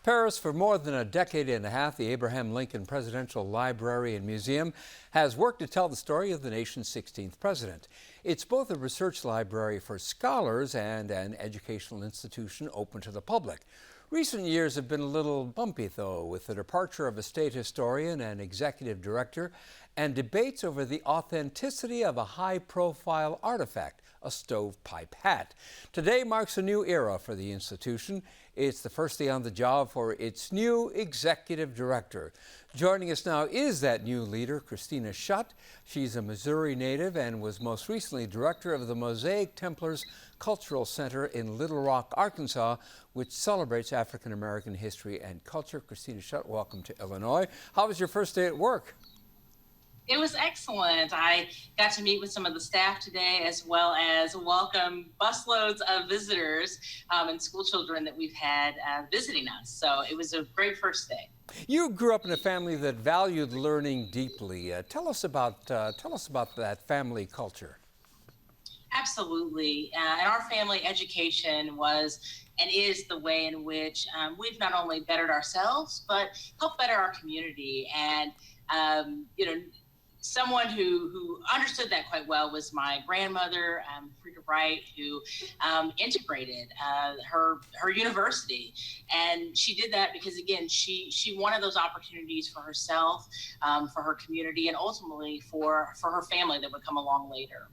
Paris, for more than a decade and a half, the Abraham Lincoln Presidential Library and Museum has worked to tell the story of the nation's 16th president. It's both a research library for scholars and an educational institution open to the public. Recent years have been a little bumpy, though, with the departure of a state historian and executive director and debates over the authenticity of a high-profile artifact, a stovepipe hat. Today marks a new era for the institution. It's the first day on the job for its new executive director. Joining us now is that new leader, Christina Shutt. She's a Missouri native and was most recently director of the Mosaic Templars Cultural Center in Little Rock, Arkansas, which celebrates African American history and culture. Christina Shutt, welcome to Illinois. How was your first day at work? It was excellent. I got to meet with some of the staff today, as well as welcome busloads of visitors and school children that we've had visiting us. So it was a great first day. You grew up in a family that valued learning deeply. Tell us about that family culture. Absolutely. In our family, education was and is the way in which we've not only bettered ourselves, but helped better our community. And, someone who understood that quite well was my grandmother, Frida Wright, who integrated her university. And she did that because, again, she wanted those opportunities for herself, for her community, and ultimately for her family that would come along later.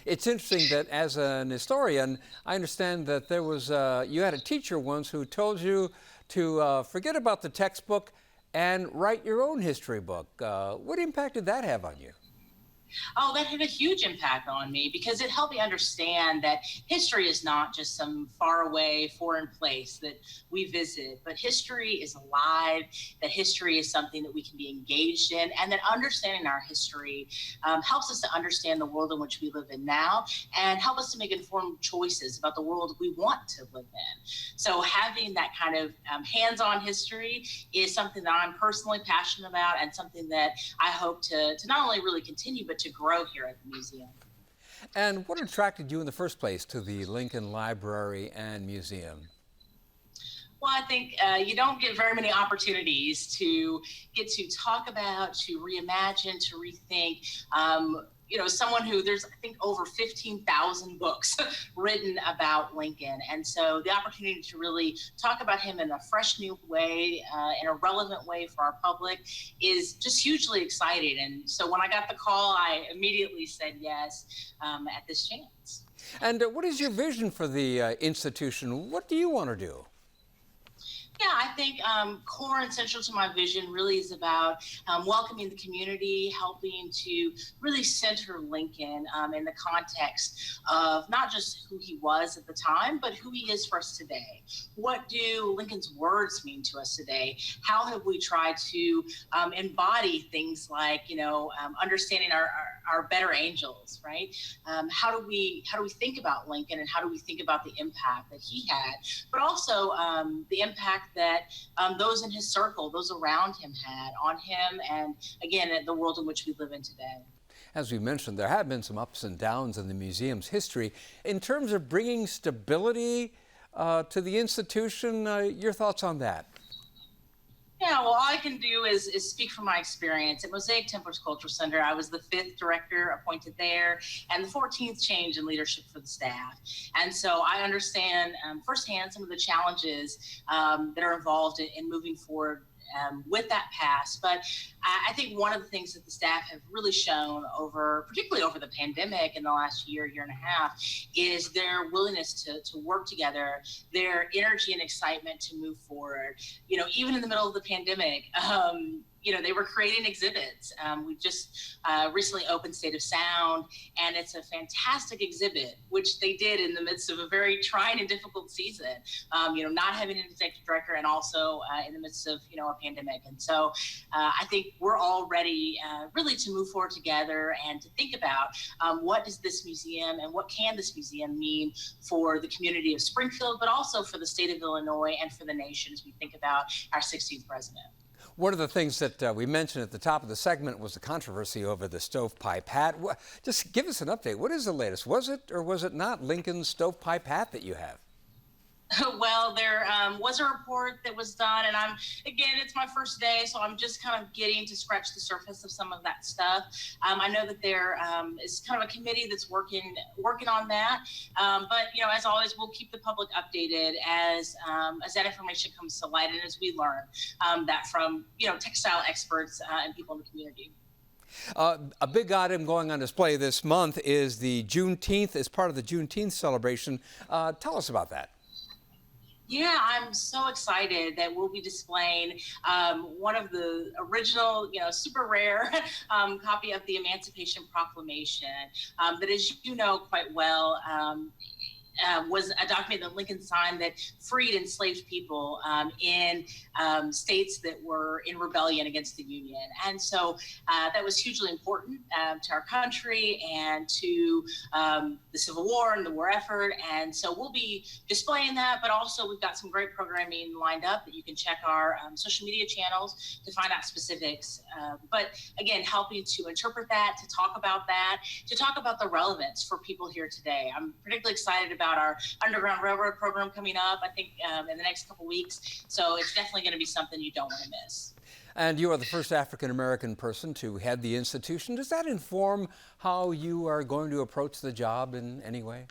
It's interesting that as an historian, I understand that there was you had a teacher once who told you to forget about the textbook and write your own history book. What impact did that have on you? Oh, that had a huge impact on me because it helped me understand that history is not just some faraway foreign place that we visit, but history is alive, that history is something that we can be engaged in, and that understanding our history helps us to understand the world in which we live in now and help us to make informed choices about the world we want to live in. So having that kind of hands-on history is something that I'm personally passionate about and something that I hope to not only really continue, but to grow here at the museum. And what attracted you in the first place to the Lincoln Library and Museum? Well, I think you don't get very many opportunities to get to talk about, to reimagine, to rethink. Someone who there's, I think, over 15,000 books written about Lincoln. And so the opportunity to really talk about him in a fresh new way, in a relevant way for our public is just hugely exciting. And so when I got the call, I immediately said yes at this chance. And what is your vision for the institution? What do you want to do? Yeah, I think core and central to my vision really is about welcoming the community, helping to really center Lincoln in the context of not just who he was at the time, but who he is for us today. What do Lincoln's words mean to us today? How have we tried to embody things like, understanding our better angels, right? How do we think about Lincoln and how do we think about the impact that he had, but also the impact that those in his circle, those around him had on him and, again, the world in which we live in today. As we mentioned, there have been some ups and downs in the museum's history. In terms of bringing stability to the institution, your thoughts on that? Yeah, well, all I can do is speak from my experience. At Mosaic Templars Cultural Center, I was the 5th director appointed there and the 14th change in leadership for the staff. And so I understand firsthand some of the challenges that are involved in moving forward with that pass. But I think one of the things that the staff have really shown particularly over the pandemic in the last year and a half, is their willingness to work together, their energy and excitement to move forward. Even in the middle of the pandemic, they were creating exhibits. We just recently opened State of Sound, and it's a fantastic exhibit, which they did in the midst of a very trying and difficult season, not having an executive director and also in the midst of, a pandemic. And so I think we're all ready really to move forward together and to think about what does this museum and what can this museum mean for the community of Springfield, but also for the state of Illinois and for the nation as we think about our 16th president. One of the things that we mentioned at the top of the segment was the controversy over the stovepipe hat. Just give us an update. What is the latest? Was it or was it not Lincoln's stovepipe hat that you have? Well, there was a report that was done, and again, it's my first day, so I'm just kind of getting to scratch the surface of some of that stuff. I know that there is kind of a committee that's working on that, but as always, we'll keep the public updated as that information comes to light and as we learn that from textile experts and people in the community. A big item going on display this month is the Juneteenth, as part of the Juneteenth celebration. Tell us about that. Yeah, I'm so excited that we'll be displaying one of the original, super rare copy of the Emancipation Proclamation that, as you know quite well, was a document that Lincoln signed that freed enslaved people in states that were in rebellion against the Union. And so that was hugely important to our country and to the Civil War and the war effort. And so we'll be displaying that, but also we've got some great programming lined up that you can check our social media channels to find out specifics. But again, helping to interpret that, to talk about the relevance for people here today. I'm particularly excited about our Underground Railroad program coming up, I think, in the next couple weeks. So it's definitely going to be something you don't want to miss. And you are the first African-American person to head the institution. Does that inform how you are going to approach the job in any way?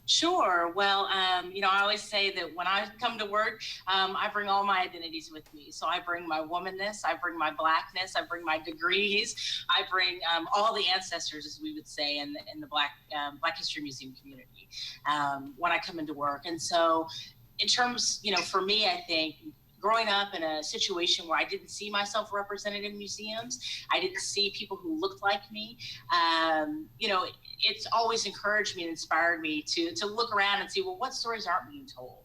Sure. Well, I always say that when I come to work, I bring all my identities with me. So I bring my womanness, I bring my blackness, I bring my degrees, I bring all the ancestors, as we would say in the Black History Museum community when I come into work. And so in terms, for me, I think growing up in a situation where I didn't see myself represented in museums, I didn't see people who looked like me, it's always encouraged me and inspired me to look around and see, well, what stories aren't being told?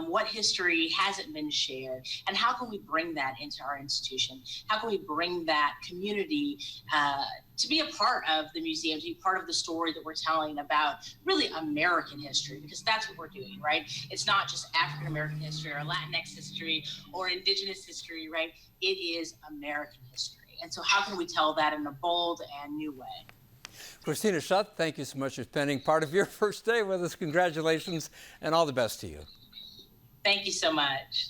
What history hasn't been shared? And how can we bring that into our institution? How can we bring that community to be a part of the museum, to be part of the story that we're telling about really American history, because that's what we're doing, right? It's not just African American history or Latinx history or Indigenous history, right? It is American history. And so how can we tell that in a bold and new way? Christina Shutt, thank you so much for spending part of your first day with us. Congratulations and all the best to you. Thank you so much.